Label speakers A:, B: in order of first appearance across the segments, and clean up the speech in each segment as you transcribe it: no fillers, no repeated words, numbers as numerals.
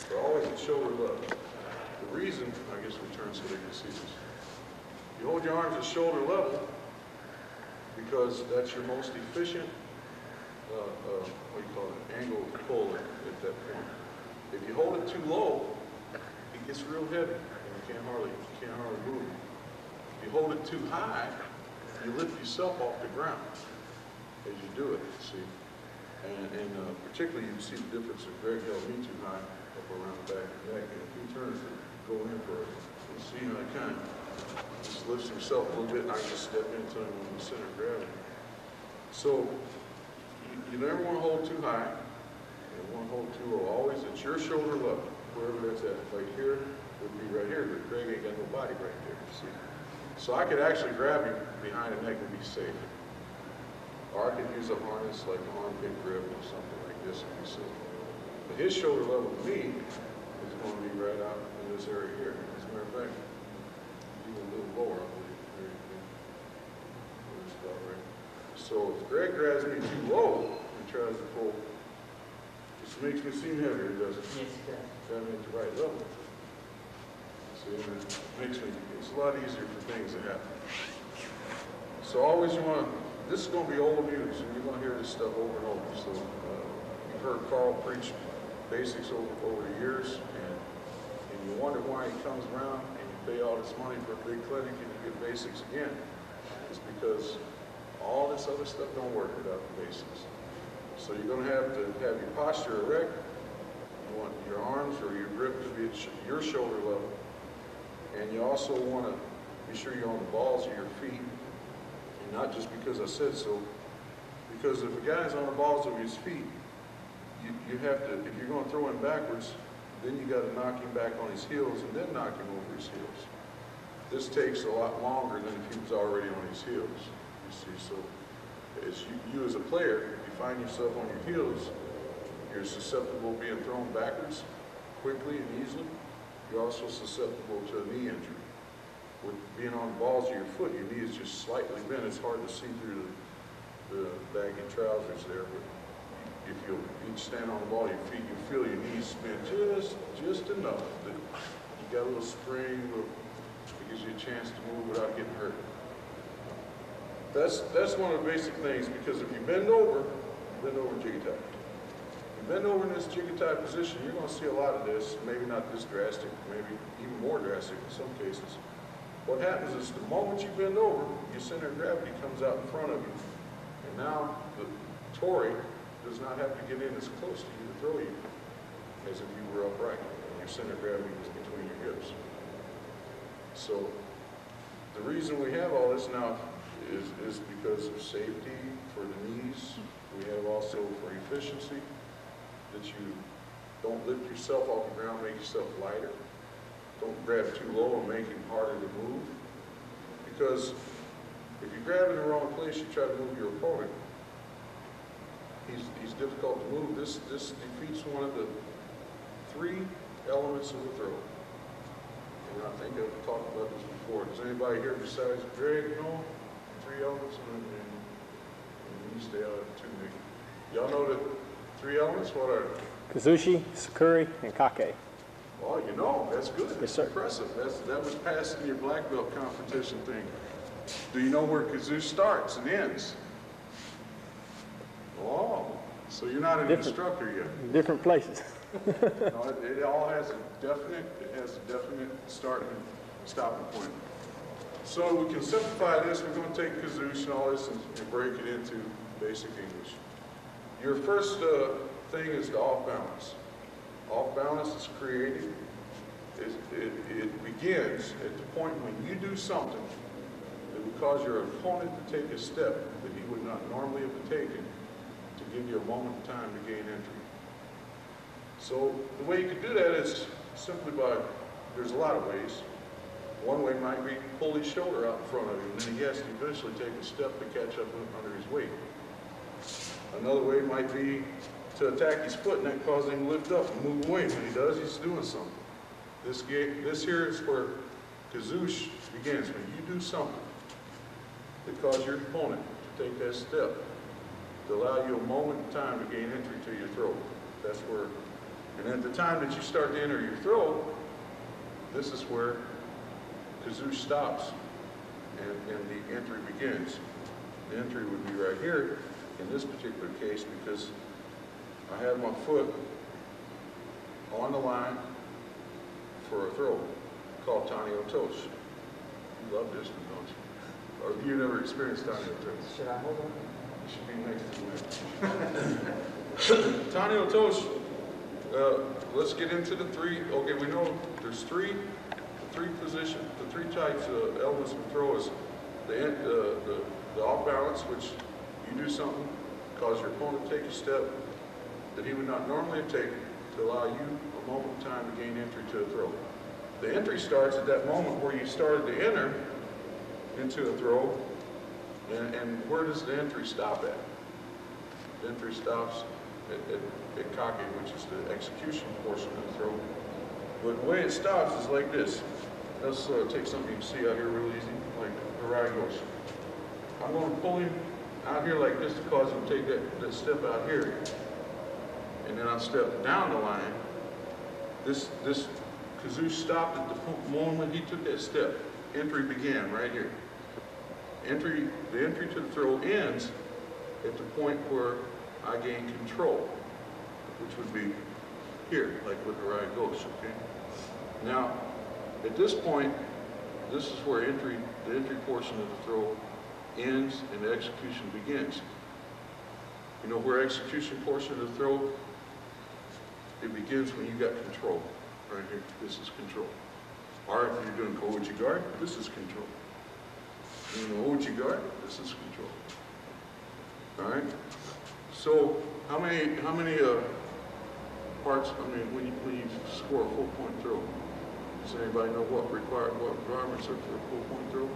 A: They're always at shoulder level. The reason, I guess we turn so they can see this. You hold your arms at shoulder level because that's your most efficient, what do you call it, angle of pull at that point. If you hold it too low, it gets real heavy and you can't hardly move. If you hold it too high, you lift yourself off the ground as you do it, see. And particularly you can see the difference if Greg held me too high up around the back of the neck. And if he turns to go in for it, you see how he kind of just lifts himself a little bit and I just step into him in the center of gravity. So you never want to hold too high. You don't want to hold too low. Always at your shoulder level, wherever that's at. Like here, it would be right here, but Greg ain't got no body right there, see. So I could actually grab him behind the neck and be safe. Or I could use a harness like an armpit grip or something like this and be safe. But his shoulder level to me is going to be right out in this area here. As a matter of fact, even a little lower, I believe. There you go. That's about right. So if Greg grabs me too low and tries to pull, this makes me seem heavier, doesn't it?
B: Yes, it does.
A: Grab me at the right level. See, and it makes me, it's a lot easier for things to happen. So always you want to, this is going to be old news, and you're going to hear this stuff over and over. So you've heard Carl preach basics over the years, and you wonder why he comes around and you pay all this money for a big clinic and you get basics again. It's because all this other stuff don't work without the basics. So you're going to have your posture erect. You want your arms or your grip to be at your shoulder level. And you also want to be sure you're on the balls of your feet. And not just because I said so, because if a guy's on the balls of his feet, you have to, if you're going to throw him backwards, then you got to knock him back on his heels and then knock him over his heels. This takes a lot longer than if he was already on his heels, you see. So as you as a player, if you find yourself on your heels, you're susceptible to being thrown backwards quickly and easily. You're also susceptible to a knee injury. With being on the balls of your foot, your knee is just slightly bent. It's hard to see through the baggy trousers there, but if you each stand on the ball of your feet, you feel your knees spin just enough that you got a little spring, it gives you a chance to move without getting hurt. That's one of the basic things, because if you bend over jiggy tie. Bend over in this jiggy tie position, you're going to see a lot of this, maybe not this drastic, maybe even more drastic in some cases. What happens is the moment you bend over, your center of gravity comes out in front of you. And now the Tory does not have to get in as close to you to throw you as if you were upright. Your center of gravity is between your hips. So the reason we have all this now is because of safety for the knees. We have also for efficiency, that you don't lift yourself off the ground, make yourself lighter. Don't grab too low and make him harder to move. Because if you grab in the wrong place, you try to move your opponent, he's difficult to move. This defeats one of the 3 elements of the throw. And I think I've talked about this before. Does anybody here besides Greg know 3 elements? And you stay out of it too, Nick. Y'all know the 3 elements? What are they?
C: Kazushi, Sakuri, and Kake.
A: Well, you know, that's good.
C: Yes,
A: That's
C: sir.
A: impressive. That was passed in your black belt competition thing. Do you know where Kazushi starts and ends? Oh, so you're not an instructor yet.
C: Different places.
A: No, it all has a definite start and stopping point. So we can simplify this. We're going to take Kazushi and all this and break it into basic English. Your first thing is the off balance. Off balance is created. It begins at the point when you do something that would cause your opponent to take a step that he would not normally have taken to give you a moment of time to gain entry. So the way you could do that is simply by, there's a lot of ways. One way might be pull his shoulder out in front of him, and then he has to eventually take a step to catch up under his weight. Another way might be to attack his foot and that causes him to lift up and move away. When he does, he's doing something. This here is where Kazushi begins. When you do something that causes your opponent to take that step, to allow you a moment in time to gain entry to your throw. That's where, and at the time that you start to enter your throw, this is where kazoo stops and the entry begins. The entry would be right here in this particular case because I have my foot on the line for a throw called Tanio Tosh. You love this one, don't you? Or you never experienced Tanio Tosh?
B: Should I hold on?
A: You should be next to me. Tanio Tosh, let's get into the three. Okay, we know there's three positions, the three types of elements of throw is the off balance, which you do something, cause your opponent to take a step that he would not normally have taken to allow you a moment in time to gain entry to a throw. The entry starts at that moment where you started to enter into a throw, and where does the entry stop at? The entry stops at kake, which is the execution portion of the throw. But the way it stops is like this. Let's take something you can see out here real easy, like Harai goes. I'm going to pull him out here like this to cause him to take that step out here. And then I'll step down the line. This kazoo stopped at the moment he took that step. Entry began right here. The entry to the throw ends at the point where I gain control, which would be here, like with Harai goes, okay? Now, at this point, this is where the entry portion of the throw ends and the execution begins. You know where execution portion of the throw, it begins when you got control, right here. This is control. Or if you're doing Kouchi guard, this is control. You know, Ouchi guard, this is control. All right. So how many parts? I mean, when you score a full point throw, does anybody know what requirements are for a full point throw?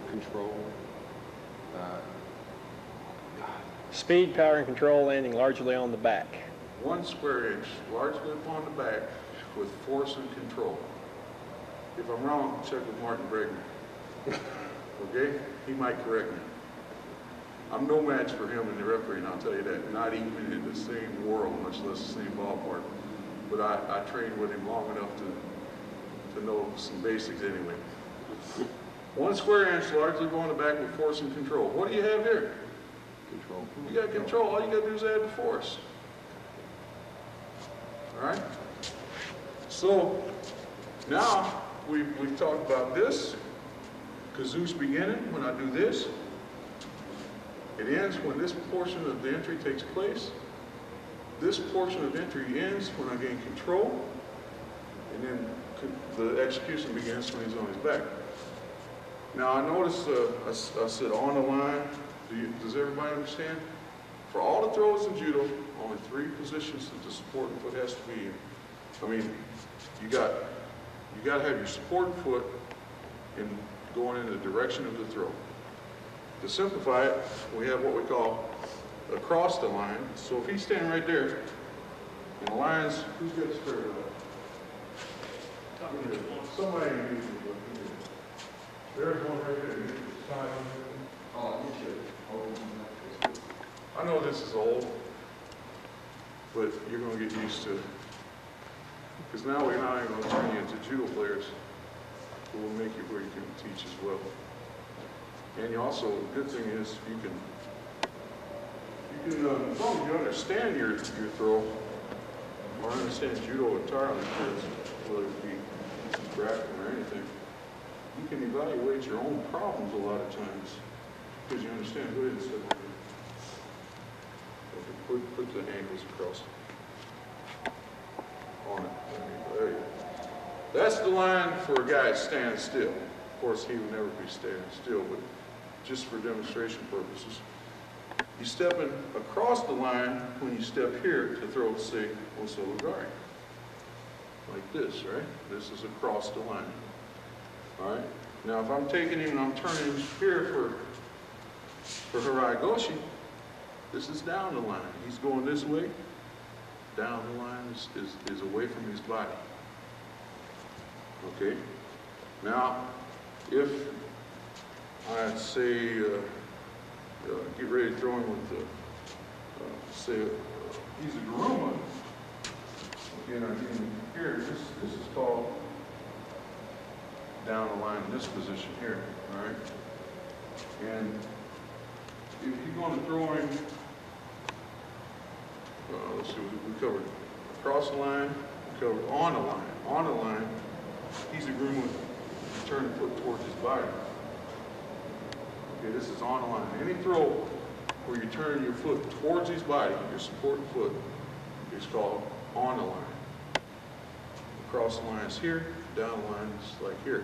D: Control.
C: Speed, power, and control landing largely on the back.
A: 1 square inch, largely upon the back, with force and control. If I'm wrong, check with Martin Bregman. Okay? He might correct me. I'm no match for him in the refereeing, I'll tell you that. Not even in the same world, much less the same ballpark. But I trained with him long enough to know some basics anyway. 1 square inch, largely going the back with force and control. What do you have here?
D: Control.
A: You got control. All you got to do is add the force. All right? So now we've talked about this. Kazoo's beginning when I do this. It ends when this portion of the entry takes place. This portion of entry ends when I gain control. And then the execution begins when he's on his back. Now I notice I said on the line. Does everybody understand? For all the throws in judo, only 3 positions that the supporting foot has to be in. I mean, you got to have your supporting foot going in the direction of the throw. To simplify it, we have what we call across the line. So if he's standing right there, and the line's, who's got the square of that? Somebody needs to look here. There's one right there. Oh, you should. I know this is old, but you're going to get used to it. Because now we're not even going to turn you into judo players. We'll make you where you can teach as well. And you also, the good thing is you can as long as you understand your throw, or understand judo entirely, whether it be grappling or anything, you can evaluate your own problems a lot of times because you understand who it is. Put the ankles across on it. There you go. That's the line for a guy standing still. Of course, he would never be standing still, but just for demonstration purposes. You step in across the line when you step here to throw, say, Osolugari. Like this, right? This is across the line. All right? Now, if I'm taking him and I'm turning him here for Harai Goshi, this is down the line. He's going this way. Down the line is away from his body. Okay? Now, if I say get ready to throw him with the, say, he's a Garuma. Again, I'm getting here, this is called down the line in this position here, all right? And if you're going to throw him, let's see, we covered across the line, we covered on the line. On the line, he's a Garuma, turn the foot towards his body. Okay, this is on the line. Any throw where you turn your foot towards his body, your supporting foot, is called on the line. Across the line is here, down the line is like here.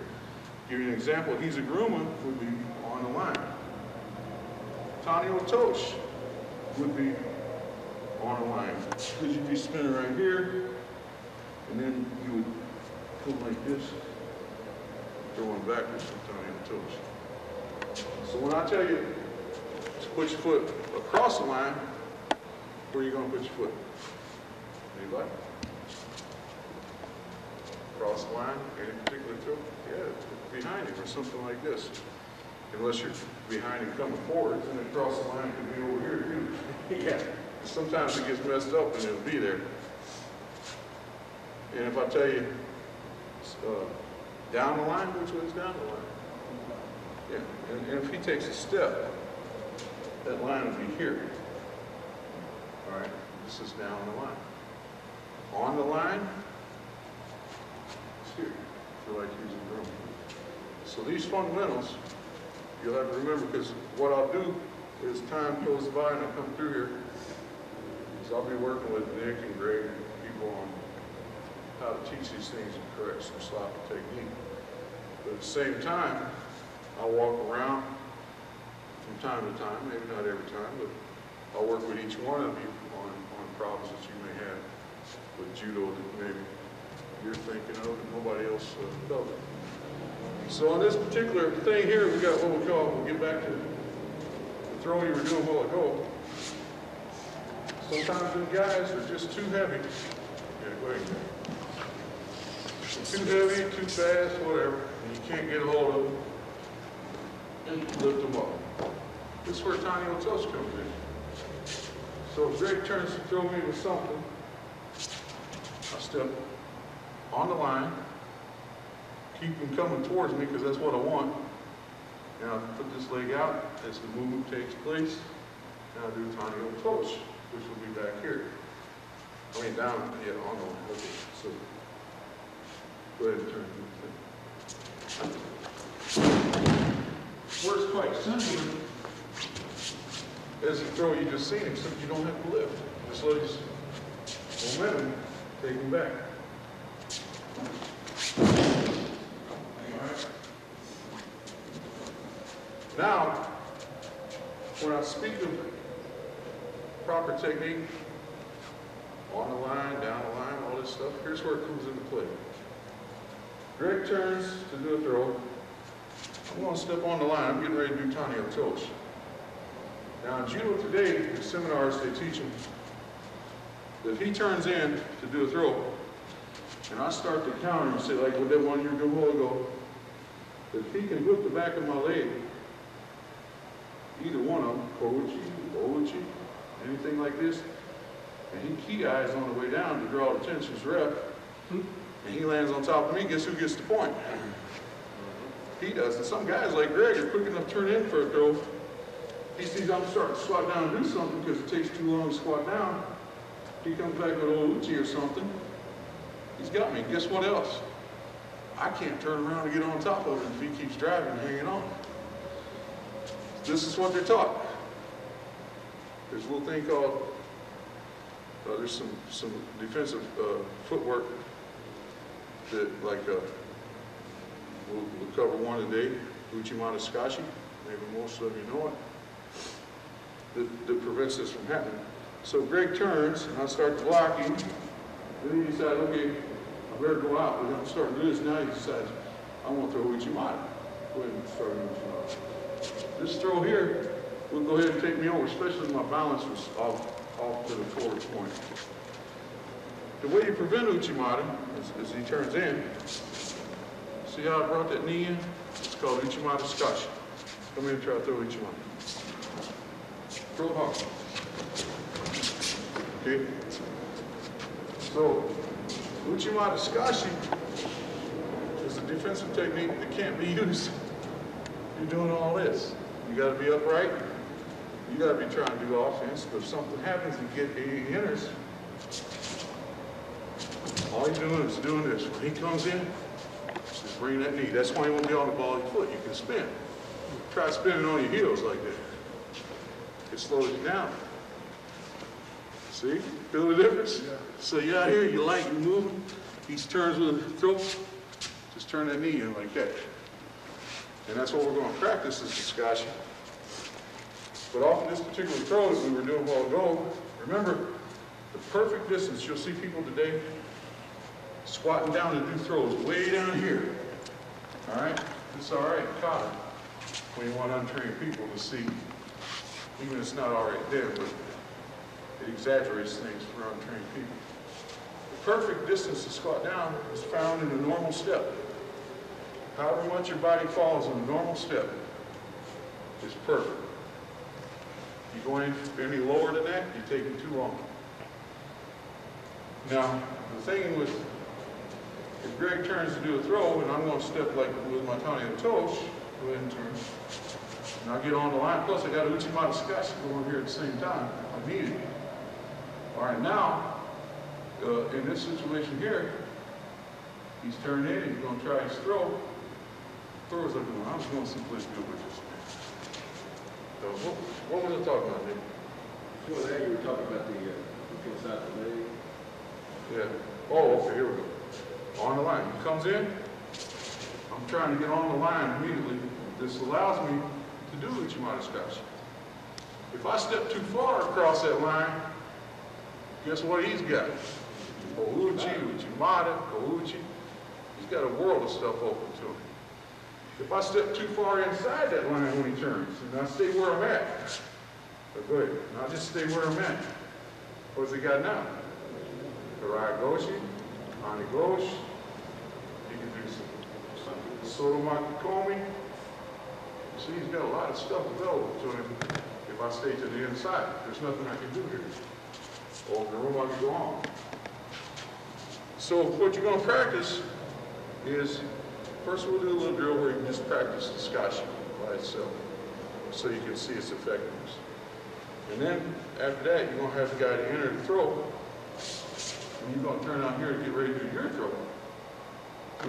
A: Give you an example, he's a Garuma would be on the line. Tanio Tosh would be on the line. Because you'd be spinning right here, and then you would pull like this, throwing backwards from Tanio Tosh. So when I tell you to put your foot across the line, where are you going to put your foot? Anybody? Across the line, any particular throw? Yeah, behind him or something like this. Unless you're behind him coming forward, then across the line could be over here too. Yeah. Sometimes it gets messed up and it'll be there. And if I tell you down the line, which way is down the line? Yeah. And if he takes a step, that line will be here. All right. This is down the line. On the line, it's here. I feel like he's in the room. So these fundamentals, you'll have to remember, because what I'll do is time goes by and I come through here, is I'll be working with Nick and Greg and people on how to teach these things and correct some sloppy technique. But at the same time, I'll walk around from time to time, maybe not every time, but I'll work with each one of you on problems that you may have with Judo that maybe you're thinking of and nobody else does. So on this particular thing here, we got what we call, we'll get back to the throw you were doing a while ago. Sometimes the guys are just too heavy. Yeah, go ahead. Too heavy, too fast, whatever, and you can't get a hold of them and lift them up. This is where tiny little touch comes in. So if Greg turns to throw me with something, I step on the line, keep him coming towards me because that's what I want. Now I put this leg out as the movement takes place. Now I do a tiny little touch, which will be back here. I mean down, yeah, on the line. Okay, so go ahead and turn the thing. Works quite similar as the throw you just seen, except you don't have to lift. Just let his momentum take him back. Alright. Now, when I speak of proper technique, on the line, down the line, all this stuff, here's where it comes into play. Greg turns to do a throw. I'm going to step on the line. I'm getting ready to do Tanio Tosh. Now in Judo today, in seminars, they teach him that if he turns in to do a throw, and I start to counter and say, like with that one you did a while ago, that if he can whip the back of my leg, either one of them, Kouchi, anything like this, and he key eyes on the way down to draw the tension's rep, and he lands on top of me, guess who gets the point? He does. And some guys like Greg are quick enough to turn in for a throw. He sees I'm starting to squat down and do something because it takes too long to squat down. He comes back with old Uchi or something. He's got me. Guess what else? I can't turn around and get on top of him if he keeps driving and hanging on. This is what they're taught. There's a little thing called, there's some defensive footwork that, like, we'll cover one today, Uchimata Skashi, maybe most of you know it, that prevents this from happening. So Greg turns, and I start to block him. Then he decides, okay, I better go out. We're going to start doing this. Now he decides, I want to throw Uchimata. Go ahead and start Uchimata. This throw here will go ahead and take me over, especially if my balance was off to the forward point. The way you prevent Uchimata is he turns in. See how I brought that knee in? It's called Uchimata Skashi. Come in and try to throw Uchimata. throw hard. Okay? So, Uchimata Skashi is a defensive technique that can't be used. You're doing all this. You got to be upright. You got to be trying to do offense. But if something happens and he enters, all you're doing is doing this. When he comes in, just bring that knee. That's why you won't be on the ball of your foot. You can spin. Try spinning on your heels like that. It slows you down. See? Feel the difference? Yeah. So you're out here, you're light, you're moving. He turns with a throw. Just turn that knee in like that. And that's what we're going to practice is Skashi. But off of this particular throw that we were doing a while ago, remember, the perfect distance, you'll see people today squatting down to do throws way down here. All right? It's all right, caught it. When you want untrained people to see, even if it's not all right there, but it exaggerates things for untrained people. The perfect distance to squat down is found in a normal step. However much your body falls in a normal step is perfect. You go any lower than that, you're taking too long. Now, the thing with, if Greg turns to do a throw, and I'm going to step like with my Tani and Tosh, go ahead and turn. And I'll get on the line. Plus, I got a Uchimata Skashi going here at the same time. I need it. All right, now, in this situation here, he's turned in, he's going to try his throw. Throws up doing. I was going simply do with this. So what was I talking about, Nick?
D: Before that, you were talking about the hook inside the leg.
A: Yeah. Oh, okay, here we go. On the line. He comes in. I'm trying to get on the line immediately. This allows me to do Uchimata Skashi. If I step too far across that line, guess what he's got? Ouchi, Uchimata, Ouchi. He's got a world of stuff open to him. If I step too far inside that line when he turns, and I stay where I'm at, go ahead, and I'll just stay where I'm at. What's he got now? Karai Goshi, Ani Gosh. He can do some Sotomaki Komi. See, he's got a lot of stuff available to him if I stay to the inside. There's nothing I can do here. Or the room I can go on. So what you're going to practice is, first we'll do a little drill where you can just practice the Skashi by itself so you can see its effectiveness. And then after that, you're going to have the guy to enter the throw. And you're going to turn out here to get ready to do your throw,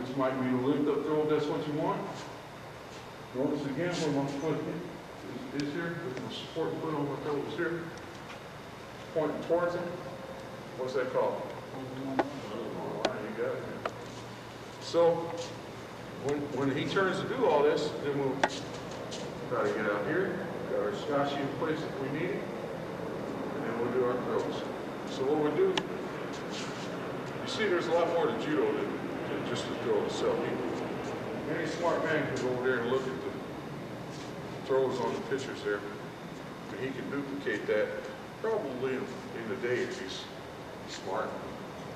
A: which might be a lift up throw if that's what you want. Notice again where my foot is here, with my support foot on my toe is here. Pointing towards him. What's that called? You got it. So when he turns to do all this, then we'll try to get out here, got our Skashi in place if we need it, and then we'll do our throws. So what we'll do, you see there's a lot more to Judo than just the throw itself. Any smart man can go over there and look at the throws on the pictures there, and he can duplicate that probably in a day if he's smart,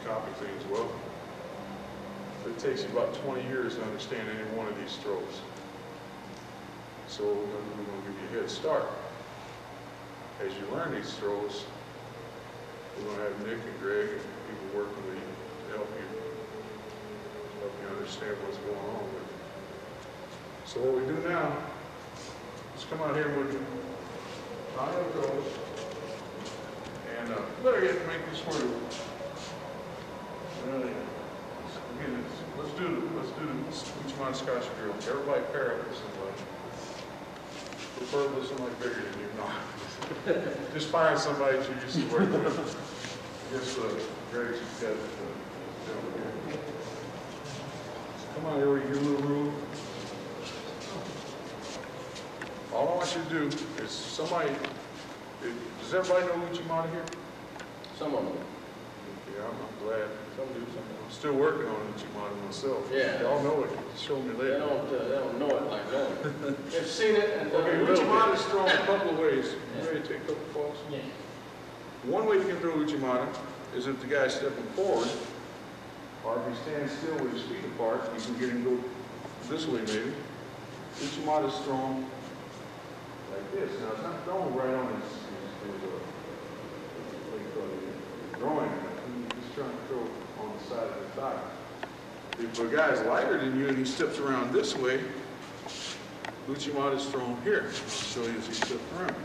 A: copy things well. It takes you about 20 years to understand any one of these throws. So we're going to give you a head start. As you learn these throws, we're going to have Nick and Greg and people working with you to help you understand what's going on with it. So what we do now is come out here with nine of those, and better yet, make this where again, let's do the Uchimata Skashi drill. Everybody pair up with somebody. Preferably somebody bigger than you. No. Just find somebody that you're used to working with. I guess Greg's got down here. Come on, here with your little room. All I want you to do is somebody, does everybody know Uchimata here?
D: Some of them.
A: Yeah, I'm glad.
D: Some do, some don't.
A: I'm still working on Uchimata myself.
D: Yeah.
A: Y'all know it. Show me later.
D: They don't know it like that. They've seen it and
A: Okay, Uchimata is thrown a couple of ways. You ready to take a couple falls?
D: Yeah.
A: One way you can throw Uchimata is if the guy's stepping forward, or if he stands still with his feet apart, you can get him to go this way maybe. Uchimata is thrown like this. Now it's not thrown right on his groin. He's just trying to throw on the side of the thigh. If a guy's lighter than you and he steps around this way, Uchimata is thrown here. I'll show you as he steps around.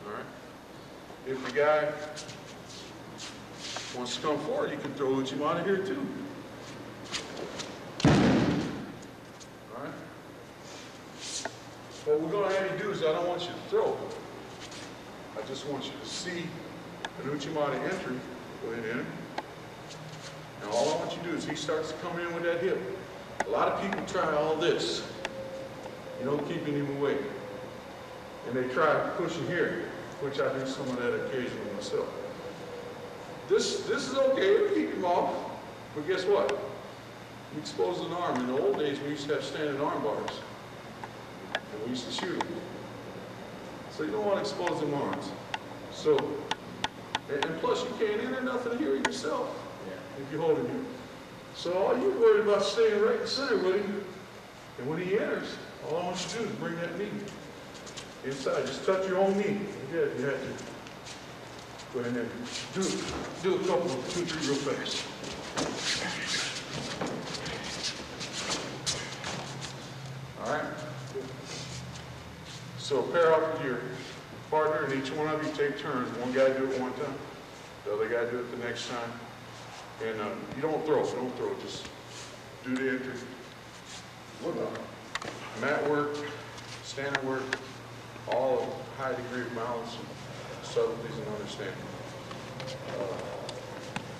A: All right. If the guy wants to come forward, he can throw Uchimata here too. All right. What we're going to have you do is I don't want you to throw. I just want you to see an Uchimata entry. Go ahead and enter. Now all I want you to do is he starts to come in with that hip. A lot of people try all this, you know, keeping him away. And they try pushing here, which I do some of that occasionally myself. This is okay, it'll keep him off, but guess what? You expose an arm. In the old days, we used to have standing arm bars, and we used to shoot them. So you don't want to expose them arms. So, and plus you can't enter nothing here yourself if you're holding him. So all you're worried about is staying right in the center with him. And when he enters, all I want you to do is bring that knee inside. Just touch your own knee. Yeah, if you have to. Go ahead and do a couple, 2, 3 real fast. All right. So pair off with your partner, and each one of you take turns. One guy do it one time, the other guy do it the next time. And you don't throw, just do the entry. Mat work, standing work, all of high degree of balance and subtleties and understanding.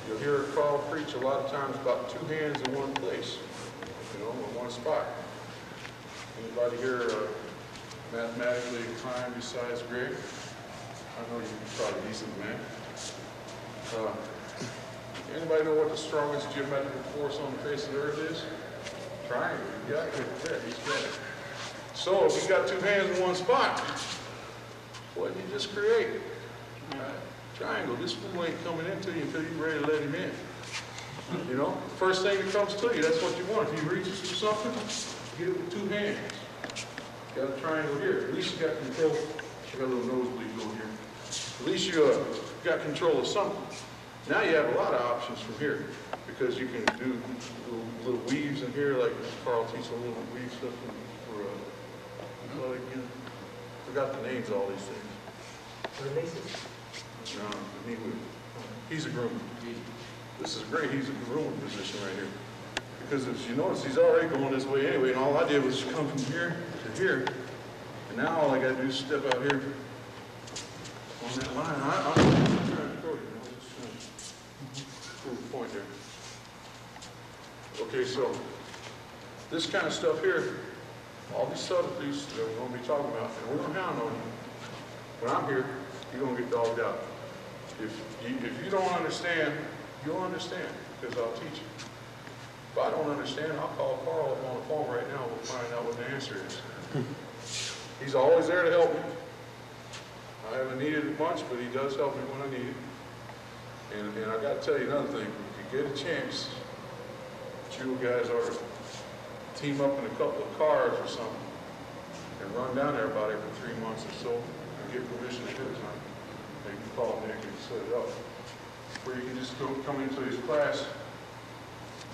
A: You'll hear Carl preach a lot of times about 2 hands in one place, you know, in one spot. Anybody here mathematically inclined besides Greg? I know you're probably decent, man. Anybody know what the strongest geometrical force on the face of the earth is? Triangle. You got it. Yeah, he's got it. So if you got 2 hands in one spot, what did you just create? Triangle. This fool ain't coming into you until you're ready to let him in. You know, first thing that comes to you, that's what you want. If he reaches for something, get it with 2 hands. Got a triangle here. At least you got control. I got a little nosebleed going here. At least you got control of something. Now you have a lot of options from here because you can do little weaves in here, like Carl teaches a little weave stuff for again. Forgot the names of all these things. No, the knee whip. He's a groomer. This is great. He's a grooming position right here. Because as you notice, he's already going this way anyway, and all I did was come from here to here. And now all I got to do is step out here on that line. I'm trying to throw you. Prove the point there. Okay, so this kind of stuff here, all these subtleties that we're going to be talking about, and we're going to hound on you. When I'm here, you're going to get dogged out. If you don't understand, you'll understand because I'll teach you. If I don't understand, I'll call Carl up on the phone right now. We'll find out what the answer is. He's always there to help me. I haven't needed it much, but he does help me when I need it. And I got to tell you another thing. If you get a chance, Judo guys ought to team up in a couple of cars or something and run down there about every 3 months or so and get permission ahead of time. And you can call Nick and set it up. Where you can just come into his class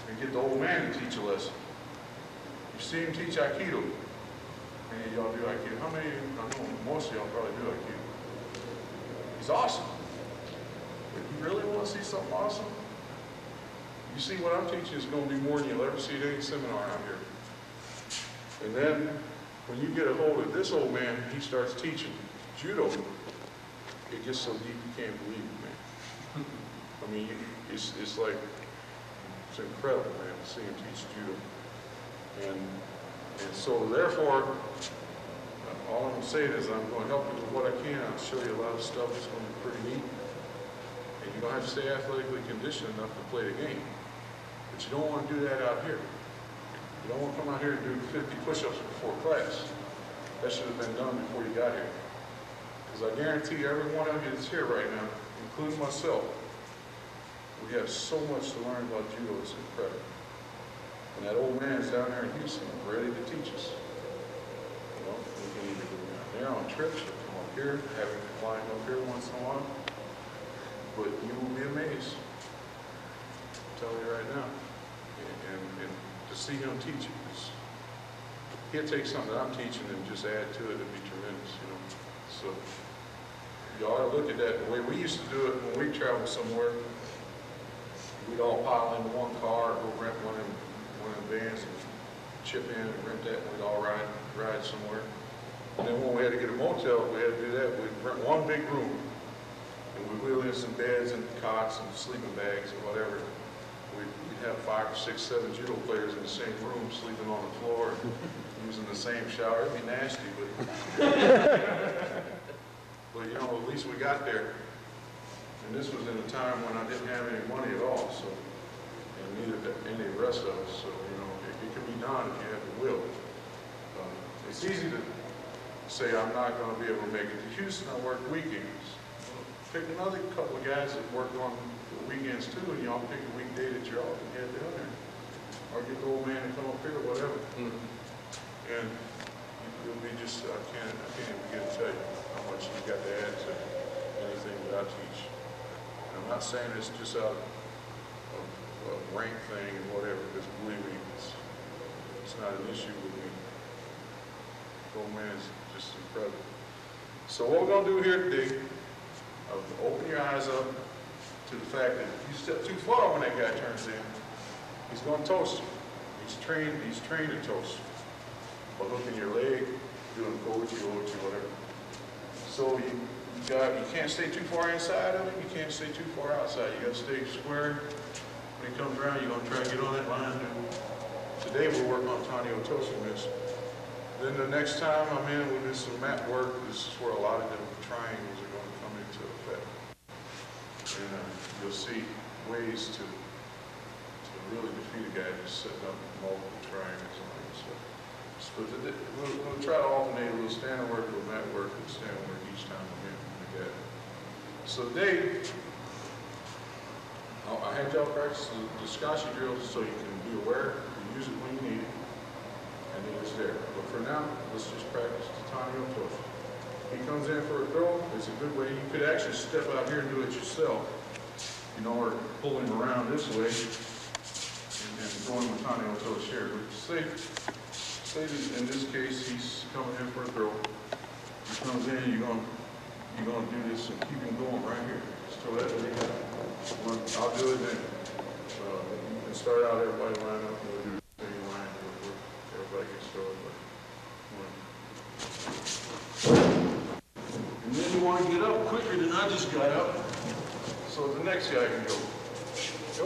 A: and get the old man to teach a lesson. You see him teach Aikido. Many of y'all do Aikido. How many of you, I know most of y'all probably do Aikido. He's awesome. If you really want to see something awesome, you see what I'm teaching is going to be more than you'll ever see at any seminar out here. And then, when you get a hold of this old man, he starts teaching Judo. It gets so deep you can't believe it, man. I mean, it's like, it's incredible, man, to see him teach Judo. And so, therefore, all I'm going to say is I'm going to help you with what I can. I'll show you a lot of stuff that's going to be pretty neat. And you don't have to stay athletically conditioned enough to play the game. But you don't want to do that out here. You don't want to come out here and do 50 push-ups before class. That should have been done before you got here. Because I guarantee every one of you that's here right now, including myself, we have so much to learn about Judo, it's incredible. And that old man's down there in Houston, ready to teach us. know, we can either go down there on trips or come up here, have him flying up here once in a while. But you will be amazed. I'm telling you right now. And to see him teach it, he'll take something that I'm teaching and just add to it. It'd be tremendous, you know. So you ought to look at that. The way we used to do it when we traveled somewhere, we'd all pile into one car or go rent one of the vans and chip in and rent that, and we'd all ride somewhere. And then when we had to get a motel, we had to do that. We'd rent one big room, and we'd wheel in some beds and cots and sleeping bags and whatever. We'd have 5 or 6, 7 judo players in the same room, sleeping on the floor, using the same shower. It'd be nasty, but but you know, at least we got there. And this was in a time when I didn't have any money at all, so, and neither did any of the rest of us. So you know, it can be done if you have the will. It's easy to say I'm not going to be able to make it to Houston. I work weekends. Pick another couple of guys that work on the weekends too, and y'all pick a weekday that you're all can head down there, or get the old man to come up here or whatever. And you'll be just I can't even begin to tell you how much you got to add to anything that I teach. And I'm not saying it's just out of a rank thing and whatever, because believe me, it's not an issue with me. The old man is just incredible. So what we're going to do here today, open your eyes up to the fact that if you step too far when that guy turns in, he's going to toast you. He's trained to toast you. By hooking your leg, doing koji, whatever. So you can't stay too far inside of it, you can't stay too far outside. You got to stay square. When he comes around, you're going to try to get on that line. Today we'll work on Tanio Toshi Miss. Then the next time I'm in, we'll do some mat work. This is where a lot of different triangles are going to come into effect. And you'll see ways to really defeat a guy just setting up multiple triangles and things. So we'll try to alternate a little standard work, a little mat work, and standard work each time we're in like that. So today, I had y'all practice the Scotchy drill so you can be aware, you use it when you need it, and then it's there. But for now, let's just practice the Tanio Toshi. He comes in for a throw, it's a good way. You could actually step out here and do it yourself, you know, or pull him around this way and throw him with Tanio Toshi here. But say that in this case, he's coming in for a throw. He comes in, you're gonna do this and keep him going right here. Just throw that way. I'll do it then. You can start out, everybody line up, and we'll do the same line. Everybody gets started. And then you want to get up quicker than I just got up, so the next guy can go. Go.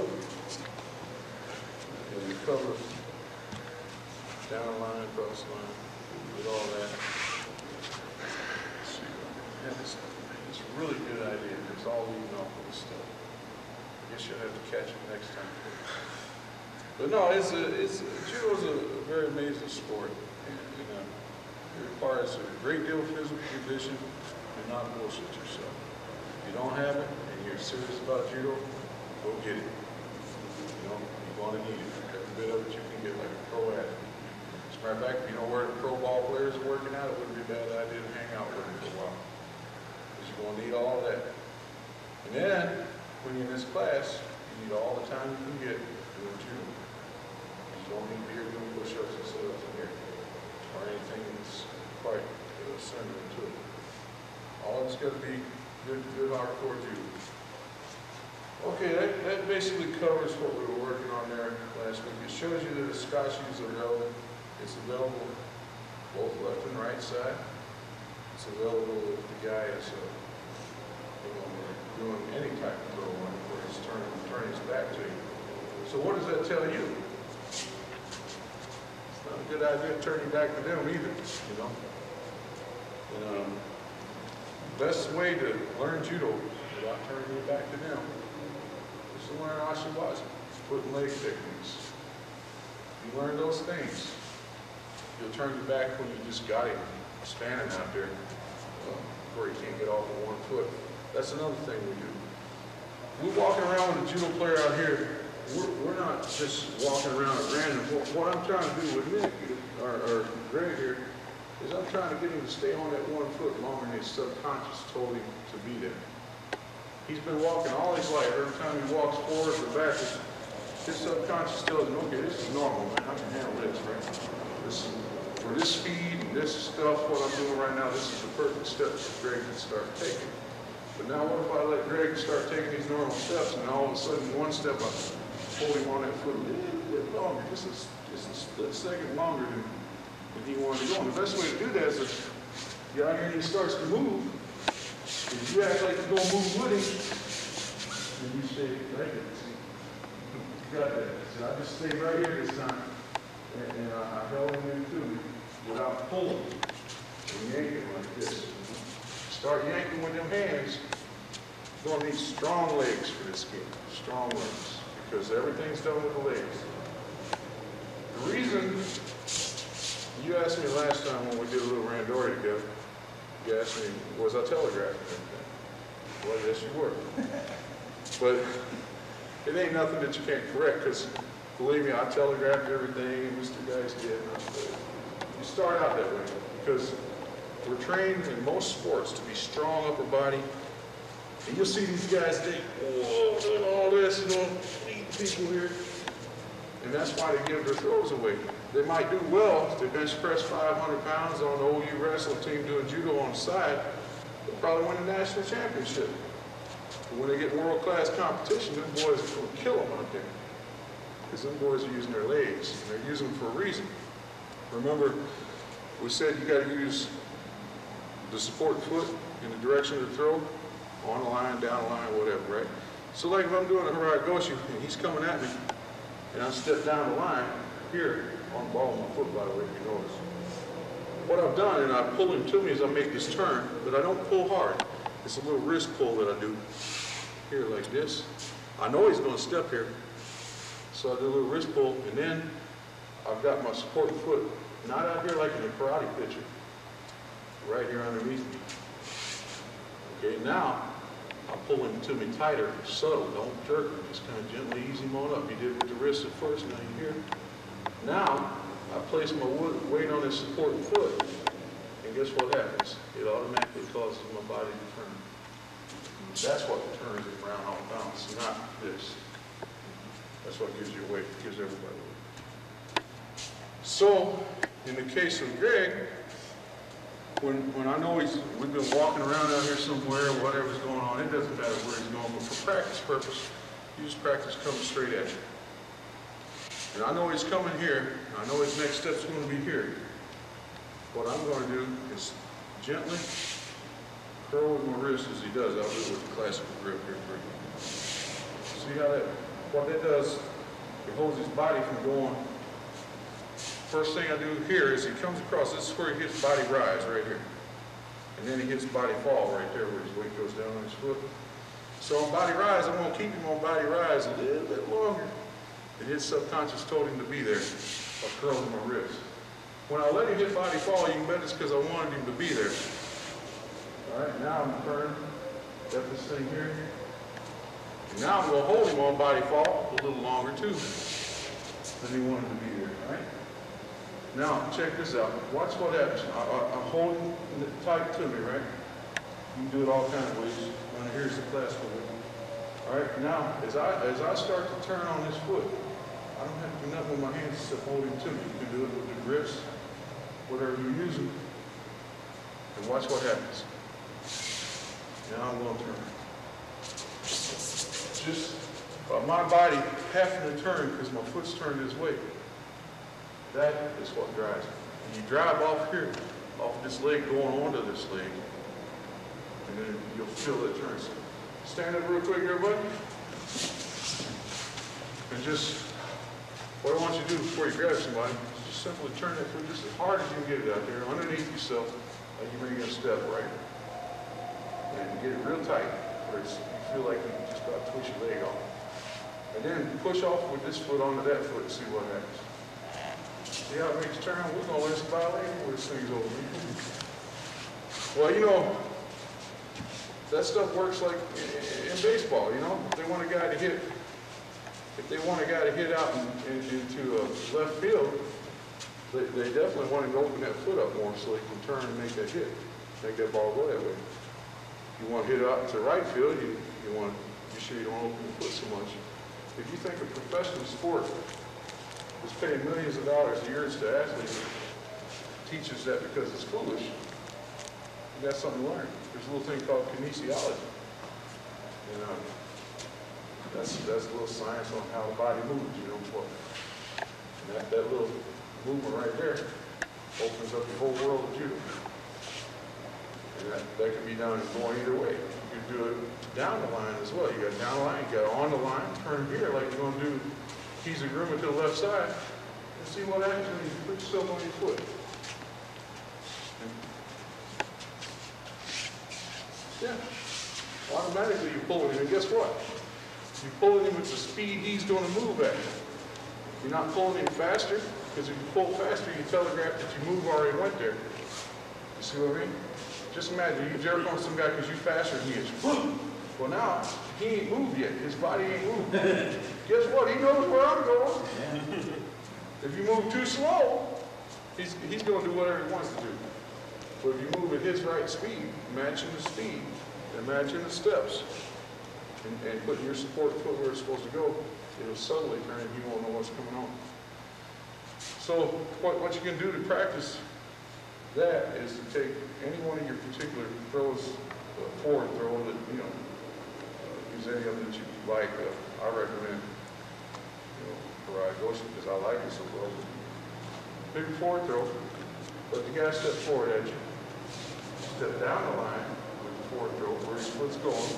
A: And you cover down line, cross line, with all that. Let's see. Yeah, it's a really good idea. It's all leading off of this stuff. I guess you'll have to catch it next time. But no, judo is a very amazing sport. And, it requires a great deal of physical condition and not bullshit yourself. If you don't have it and you're serious about judo, go get it. You know, you're going to need it. Every bit of it you can get like a pro athlete. As a matter of fact, if you know where the pro ball players are working out, it wouldn't be a bad idea to hang out with them for a while. Because you're going to need all of that. And then, when you're in this class, you need all the time you can get doing judo. You don't need to be here doing push-ups and sit-ups in here, or anything that's quite similar to it. All it's got to be good hardcore judo. Okay, that basically covers what we were working on there last week. It shows you that the Scotchy is available. It's available both left and right side. It's available if the guy is doing any type of throw where he's turning his back to you. So what does that tell you? It's not a good idea to turn your back to them either, you know. And, best way to learn judo without turning your back to them is to learn ashiwaza, foot and leg techniques. You learn those things, you'll turn your back when you just got him standing out there where he can't get off of one foot. That's another thing we do. We're walking around with a judo player out here. We're not just walking around at random. What I'm trying to do with Nick or Greg here is I'm trying to get him to stay on that one foot longer than his subconscious told him to be there. He's been walking all his life. Every time he walks forward or backwards, his subconscious tells him, okay, this is normal, man. I can handle this, right? For this speed and this stuff, what I'm doing right now, this is the perfect step for Greg to start taking. But now what if I let Greg start taking these normal steps, and all of a sudden, one step, I hold him on that foot a little bit longer. This is just a split second longer than he wanted to go. And the best way to do that is if you're out here and he starts to move, if you act like you're going to move with him, then you stay right here. See? You got that. See, I just stayed right here this time, and I held him into me without pulling and yanking like this. Start yanking with them hands. You're going to need strong legs for this game. Strong legs. Because everything's done with the legs. The reason you asked me last time when we did a little randori together, you asked me, was I telegraphing everything? Well, yes, you were. But it ain't nothing that you can't correct, because believe me, I telegraphed everything, and Mr. Guys did. You start out that way, because we're trained in most sports to be strong upper body. And you'll see these guys think, whoa, doing all this, beating people here. And that's why they give their throws away. They might do well if they bench press 500 pounds on the OU wrestling team doing judo on the side. They'll probably win the national championship. But when they get world-class competition, them boys are going to kill them out there. Because them boys are using their legs, and they're using them for a reason. Remember, we said you got to use the support foot in the direction of the throw, on the line, down the line, whatever, right? So like if I'm doing a Haragoshu, and he's coming at me, and I step down the line, here, on the ball of my foot, by the way, if you notice. What I've done, and I pull him to me, is I make this turn, but I don't pull hard. It's a little wrist pull that I do here like this. I know he's going to step here, so I do a little wrist pull, and then I've got my support foot, not out here like in a karate picture, right here underneath me. Okay, now I pull him to me tighter, subtle, don't jerk him, just kind of gently ease him on up. He did it with the wrist at first, now you hear. Now I place my weight on his support foot, and guess what happens? It automatically causes my body to turn. That's what turns it around on bounce, not this. That's what gives you weight, gives everybody weight. So, in the case of Greg, when I know we've been walking around out here somewhere, whatever's going on, it doesn't matter where he's going, but for practice purpose, you just practice coming straight at you. And I know he's coming here, and I know his next step's going to be here. What I'm going to do is gently curl with my wrist as he does. I'll do it with the classical grip here for you. See how what that does, it holds his body from going. First thing I do here is he comes across, this is where he hits body rise right here. And then he hits body fall right there where his weight goes down on his foot. So on body rise, I'm going to keep him on body rise a little bit longer. And his subconscious told him to be there by curling my wrist. When I let him hit body fall, you can bet it's because I wanted him to be there. All right, now I'm turning, got this thing here. And now I'm going to hold him on body fall a little longer too than he wanted to be there, all right? Now, check this out. Watch what happens. I hold him tight to me, right? You can do it all kinds of ways. Here's the classical way. All right, now, as I start to turn on his foot, I don't have to do nothing with my hands except hold him to me. You can do it with the grips, whatever you're using. And watch what happens. Now I'm going to turn. Just by my body having to turn because my foot's turned this way. That is what drives me. And you drive off here, off this leg, going onto this leg, and then you'll feel that turn. So stand up real quick, everybody. And just, what I want you to do before you grab somebody, is just simply turn that foot just as hard as you can get it out there, underneath yourself, like you're going to step, right? And get it real tight, where you feel like you just about twist your leg off. And then push off with this foot onto that foot and see what happens. See how it makes a turn? We're going to learn some ballet before this thing's over. Well, you know, that stuff works like in baseball, you know? If they want a guy to hit out into left field, They definitely want to open that foot up more so they can turn and make that hit, make that ball go that way. You want to hit it out to right field, you want to be sure you don't open the foot so much. If you think a professional sport is paying millions of dollars a year to athletes, teaches that because it's foolish, you got something to learn. There's a little thing called kinesiology. And that's a little science on how the body moves, you know. And that little movement right there opens up the whole world of judo. And that can be done going either way. You can do it down the line as well. You got down the line, you got on the line, turn here like you're going to do Kizaguruma to the left side, and see what happens when you put yourself on your foot. Yeah. Automatically you're pulling him, and guess what? You're pulling him with the speed he's going to move at. You're not pulling him faster, because if you pull faster, you telegraph that your move already went there. You see what I mean? Just imagine, you jerk on some guy because you're faster than he is. Well now, he ain't moved yet. His body ain't moved. Guess what? He knows where I'm going. If you move too slow, he's going to do whatever he wants to do. But if you move at his right speed, matching the speed, and matching the steps, and putting your support foot where it's supposed to go, it'll subtly turn and you won't know what's coming on. So what you can do to practice that is to take any one of your particular throws, forward throw that, you know, use any of them that you like. I recommend, you know, Karate Dojo because I like it so well. Big forward throw, but the guy step forward at you. Step down the line with the forward throw where your foot's going.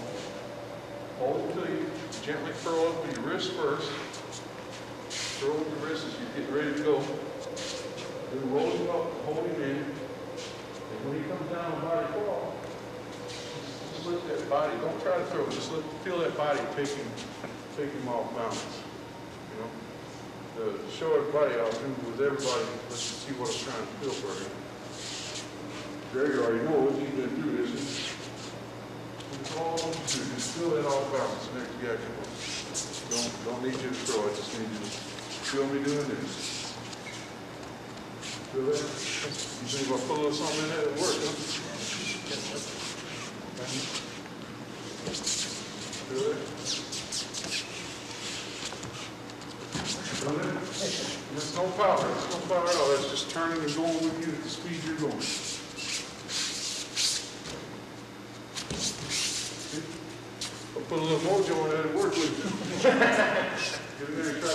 A: Hold it till you gently curl up with your wrist first. Curl with your wrist as you get ready to go. Then roll him up, hold him in. And when he comes down on body fall, just lift that body. Don't try to throw it. Just feel that body take him off balance. You know? To show everybody I'll do with everybody, let's see what I'm trying to feel for him. Greg already knows he's going to do this. It's all you do. Just feel that off balance. Next guy can don't need you to throw it. Just need you to feel me doing this. Feel that? You think if I put a little something in there, it'll work, huh? Feel that? Feel that? There's no power. There's no power at all. That's just turning and going with you at the speed you're going. I'll put a little mojo in there and work with you. Get in there and try